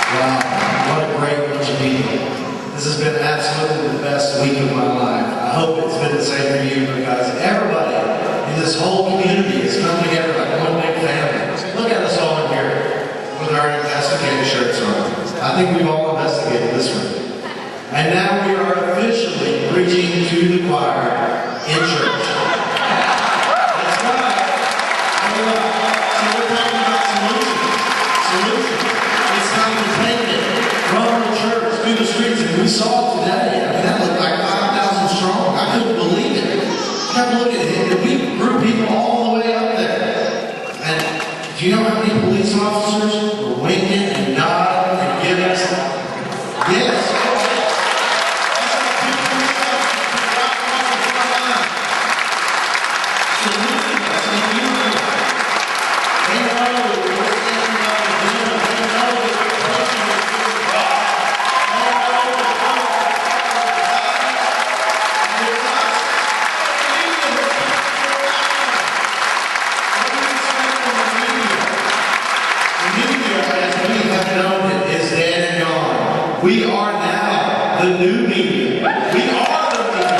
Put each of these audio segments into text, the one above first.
Wow, what a great bunch of people. This has been absolutely the best week of my life. I hope it's been the same for you because everybody in this whole community has come together like one big family. Look at us all in here with our investigative shirts on. I think we've all investigated this one. And now we are officially preaching to the choir in church. That's right. So we're talking about solutions. It's time to take it from the church through the streets, and we saw it today. I mean, that looked like 5,000 strong. I couldn't believe it. You have to look at it. We grew people all the way up there. And do you know how many police officers were winking and nodding and giving us? Yes. We are now the new media. We are the media.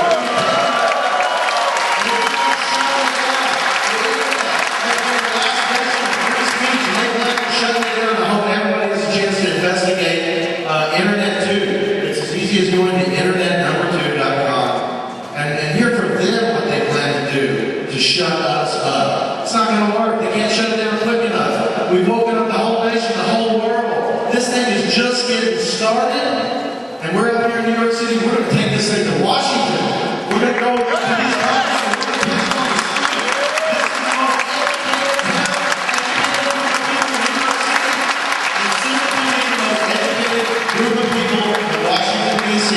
I hope everybody has a chance to investigate internet too. It's as easy as going to internet2.com and hear from them what they plan to do to shut us up. It's not going to work. They can't shut it down quick enough. We've woken up the whole nation, the whole world. This thing is just getting started, and we're up here in New York City. We're going to take this thing to Washington. We're going to go to these conferences. We're going to take it on the street. This is the most educated group of people in Washington, D.C.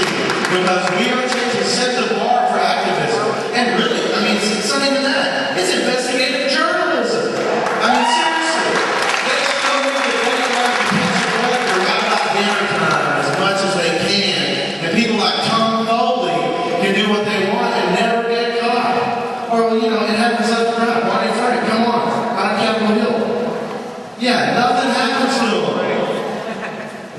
Because we are trying to set the bar for activism. And really, I mean, it's not even that. It's investigative journalism. I mean, seriously. They show you that they like to catch a predator right about dinner time as much as they can. And people like Tom Foley can do what they want and never get caught. Or, you know, it happens left and right. Barney Frank, come on, out of Capitol Hill. Yeah, nothing happens to them.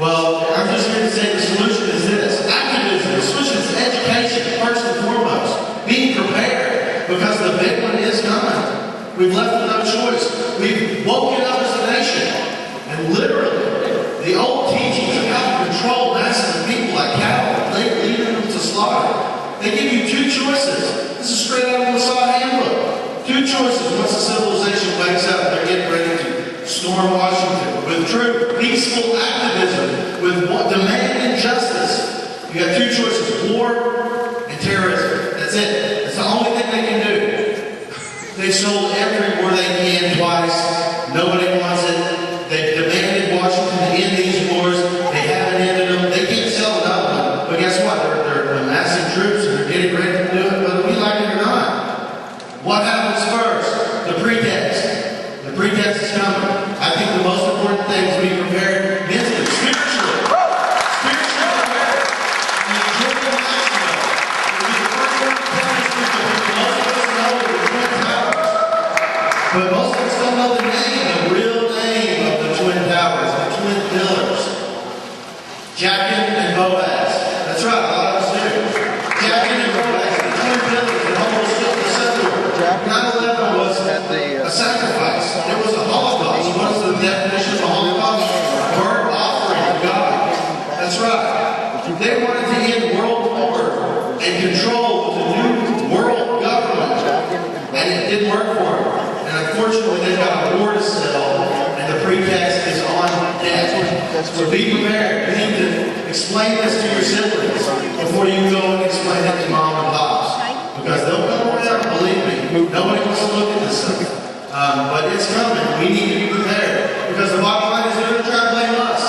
Well, I'm just here to say the solution is this. Activism, the solution is education, first and foremost. Being prepared, because the big one is coming. We've left with no choice. We've woken up as a nation. And literally, the old teachings of how to control masses of people like cattle, they lead them to slaughter. They give you two choices. This is straight out of the Messiah handbook. Two choices once the civilization wakes up, they're getting ready to storm Washington with true peaceful activism, with demanding justice. You got two choices: war and terrorism. That's it. That's the only thing they can do. They sold everywhere they can twice. Nobody wants it. They've demanded Washington to end these wars. They haven't ended them. They can't sell another one. But guess what? They're amassing troops and they're getting ready to do it, whether we like it or not. What happens first? The pretext. The pretext is coming. I think the most important thing is be prepared mentally, spiritually. Spiritually prepared. And enjoy the maximum. It'll be the first one to tell this people. Most of us know the Twin Towers. But most of us don't know the name, the real name of the Twin Towers, the Twin Pillars. Judson and Boaz. That's right, a lot of us do. Judson and Boaz, the Twin Pillars, the almost killed the settler. 9/11 was a sacrifice. It was a Holocaust. What is the definition of a Holocaust? Burnt offering to God. That's right. They wanted to end world order and control the new world government. And it didn't work for them. And unfortunately, they've got a war to sell, and the pretext is on deck. So be prepared. You need to explain this to your siblings before you go and explain it to mom and pops. Because they'll come around, believe me. Nobody wants to look at this stuff. But it's coming. We need to be prepared. Because the bottom line is they're going to try to blame us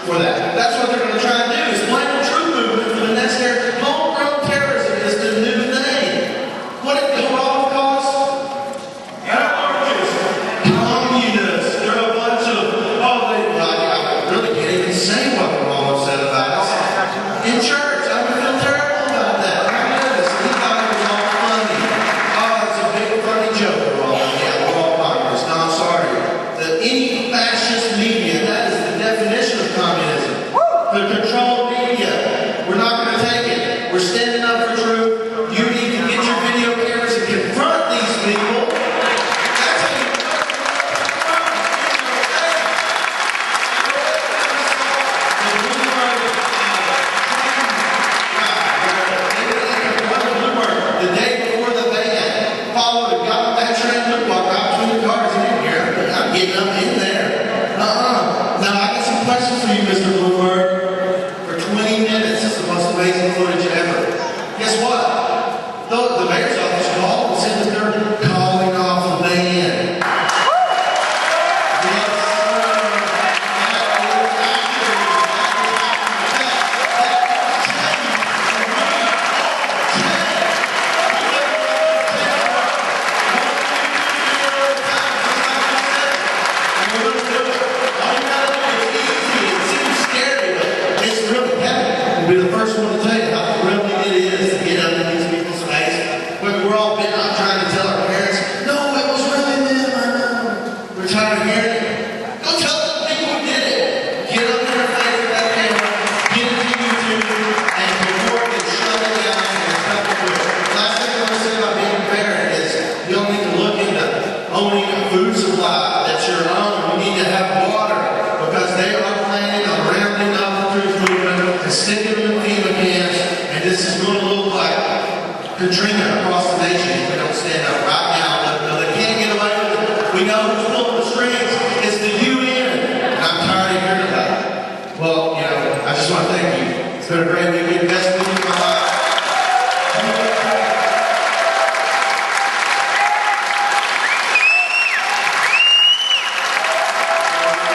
for that. That's what they're going to try to do, is blame the truth movement for the next year. Homegrown terrorism is the new thing. What did the Roloff call us? Anarchists. Communists. They're a bunch of, I really can't even say what the Roloff said about us. In church, I would feel terrible about that. My goodness, he thought it was all funny. Oh, it's a big funny joke, Roloff. Yeah, we're all communists. No, I'm sorry. getting up in there. Now I got some questions for you, Mr. Bloomberg. For 20 minutes, it's the most amazing footage ever. Guess what? The mayor's office called and said that they're calling off the ban. I'll be the first one to tell you how thrilling it is to get up in these people's face. When we're all bent up trying to tell our parents, no, it was really them, I know. We're tired of hearing it. Go tell the people who did it. Get up in their face with that camera, get it to YouTube, and record and shut it down and tell them to it. Last thing I want to say about being a parent is you don't need to look into owning a food supply that's your own. You need to have water because they are planning on rounding up the food and sticking them in FEMA cans, and this is going to look like Katrina across the nation if we don't stand up right now. No, they can't get away with it. We know who's pulling the strings. It's the UN, and I'm tired of hearing about it. Well, I just want to thank you. It's been a great weekend.